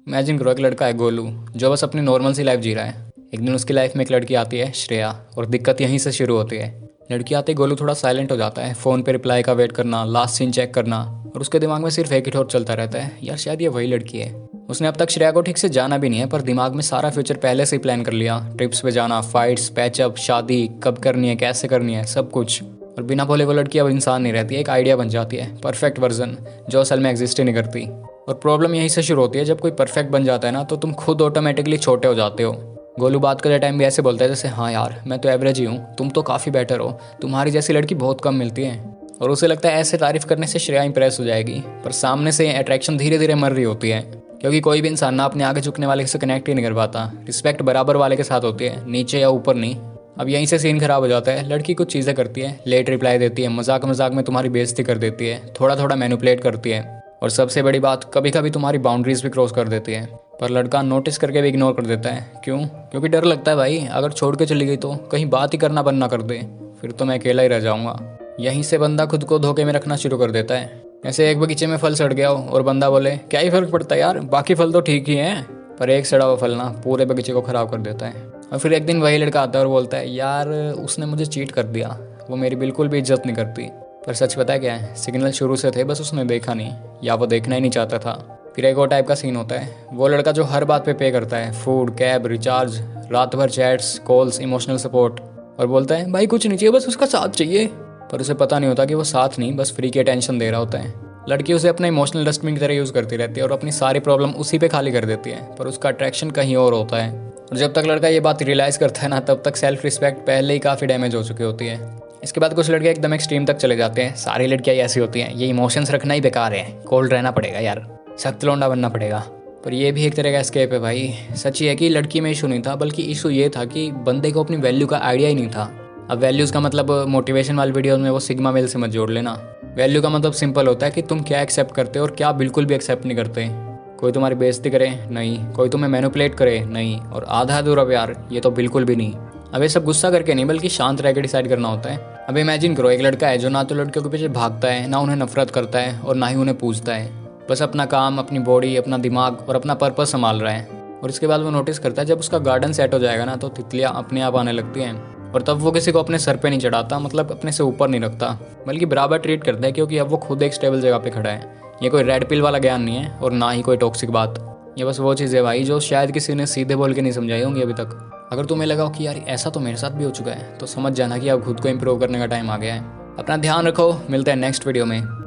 Imagine करो एक लड़का है गोलू, जो बस अपनी नॉर्मल सी लाइफ जी रहा है। एक दिन उसकी लाइफ में एक लड़की आती है श्रेया, और दिक्कत यहीं से शुरू होती है। लड़की आते ही गोलू थोड़ा साइलेंट हो जाता है, फ़ोन पे रिप्लाई का वेट करना, लास्ट सीन चेक करना, और उसके दिमाग में सिर्फ एक ही थॉट चलता रहता है, यार शायद ये वही लड़की है। उसने अब तक श्रेया को ठीक से जाना भी नहीं है, पर दिमाग में सारा फ्यूचर पहले से ही प्लान कर लिया। ट्रिप्स पे जाना, फाइट्स, पैचअप, शादी कब करनी है, कैसे करनी है, सब कुछ। और बिना बोले वो लड़की अब इंसान नहीं रहती, एक आइडिया बन जाती है, परफेक्ट वर्जन, जो असल में एग्जिस्ट ही नहीं करती। और प्रॉब्लम यहीं से शुरू होती है, जब कोई परफेक्ट बन जाता है ना, तो तुम खुद ऑटोमेटिकली छोटे हो जाते हो। गोलू बात करते टाइम भी ऐसे बोलता है जैसे, हाँ यार मैं तो एवरेज ही हूँ, तुम तो काफ़ी बेटर हो, तुम्हारी जैसी लड़की बहुत कम मिलती है। और उसे लगता है ऐसे तारीफ करने से श्रेया इंप्रेस हो जाएगी, पर सामने से अट्रैक्शन धीरे धीरे मर रही होती है। क्योंकि कोई भी इंसान ना अपने आगे झुकने वाले से कनेक्ट ही नहीं कर पाता। रिस्पेक्ट बराबर वाले के साथ होती है, नीचे या ऊपर नहीं। अब यहीं से सीन खराब हो जाता है। लड़की कुछ चीज़ें करती है, लेट रिप्लाई देती है, मजाक मजाक में तुम्हारी बेइज्जती कर देती है, थोड़ा थोड़ा मैनिपुलेट करती है, और सबसे बड़ी बात, कभी कभी तुम्हारी बाउंड्रीज भी क्रॉस कर देती है। पर लड़का नोटिस करके भी इग्नोर कर देता है। क्यों? क्योंकि डर लगता है भाई, अगर छोड़ के चली गई तो कहीं बात ही करना बंद ना कर दे, फिर तो मैं अकेला ही रह जाऊंगा। यहीं से बंदा खुद को धोखे में रखना शुरू कर देता है। ऐसे एक बगीचे में फल सड़ गया हो और बंदा बोले क्या ही फर्क पड़ता है यार, बाकी फल तो ठीक ही हैं। पर एक सड़ा हुआ फल ना पूरे बगीचे को खराब कर देता है। और फिर एक दिन वही लड़का आता है और बोलता है यार उसने मुझे चीट कर दिया, वो मेरी बिल्कुल भी इज्जत नहीं करती। पर सच पता है क्या है, सिग्नल शुरू से थे, बस उसने देखा नहीं, या वो देखना ही नहीं चाहता था। फिर एक और टाइप का सीन होता है, वो लड़का जो हर बात पे करता है, फूड, कैब, रिचार्ज, रात भर चैट्स, कॉल्स, इमोशनल सपोर्ट, और बोलता है भाई कुछ नहीं चाहिए, बस उसका साथ चाहिए। पर उसे पता नहीं होता कि वो साथ नहीं, बस फ्री की अटेंशन दे रहा होता है। लड़की उसे अपना इमोशनल डस्टबिन की तरह यूज़ करती रहती है और अपनी सारी प्रॉब्लम उसी पे खाली कर देती है, पर उसका अट्रैक्शन कहीं और होता है। और जब तक लड़का ये बात रियलाइज़ करता है ना, तब तक सेल्फ रिस्पेक्ट पहले ही काफ़ी डैमेज हो चुकी होती है। इसके बाद कुछ लड़के एकदम एक्सट्रीम तक चले जाते हैं, सारी लड़कियाँ ऐसी होती हैं, ये इमोशंस रखना ही बेकार है, कोल्ड रहना पड़ेगा यार, सख्त लौंडा बनना पड़ेगा। पर ये भी एक तरह का एस्केप है भाई। सच ही है कि लड़की में इशू नहीं था, बल्कि इशू ये था कि बंदे को अपनी वैल्यू का आइडिया ही नहीं था। अब वैल्यूज़ का मतलब मोटिवेशन वाली वीडियोज़ में वो सिग्मा मेल से मत जोड़ लेना। वैल्यू का मतलब सिंपल होता है कि तुम क्या एक्सेप्ट करते हो और क्या बिल्कुल भी एक्सेप्ट नहीं करते। कोई तुम्हारी बेइज्जती करे नहीं, कोई तुम्हें मैनिपुलेट करे नहीं, और आधा अधूरा प्यार ये तो बिल्कुल भी नहीं। अब ये सब गुस्सा करके नहीं, बल्कि शांत रह के डिसाइड करना होता है। अब इमेजिन करो एक लड़का है जो ना तो लड़कियों के पीछे भागता है, ना उन्हें नफरत करता है, और ना ही उन्हें पूछता है, बस अपना काम, अपनी बॉडी, अपना दिमाग और अपना पर्पस संभाल रहा है। और इसके बाद वो नोटिस करता है जब उसका गार्डन सेट हो जाएगा ना, तो तितलियाँ अपने आप आने लगती हैं। और तब वो किसी को अपने सर पे नहीं चढ़ाता, मतलब अपने से ऊपर नहीं रखता, बल्कि बराबर ट्रीट करता है, क्योंकि अब वो खुद एक स्टेबल जगह पे खड़ा है। ये कोई रेड पिल वाला ज्ञान नहीं है, और ना ही कोई टॉक्सिक बात। ये बस वो चीज़ है भाई जो शायद किसी ने सीधे बोल के नहीं समझाई होंगी अभी तक। अगर तुम्हें लगा हो कि यार ऐसा तो मेरे साथ भी हो चुका है, तो समझ जाना कि अब खुद को इम्प्रूव करने का टाइम आ गया है। अपना ध्यान रखो, मिलते हैं नेक्स्ट वीडियो में।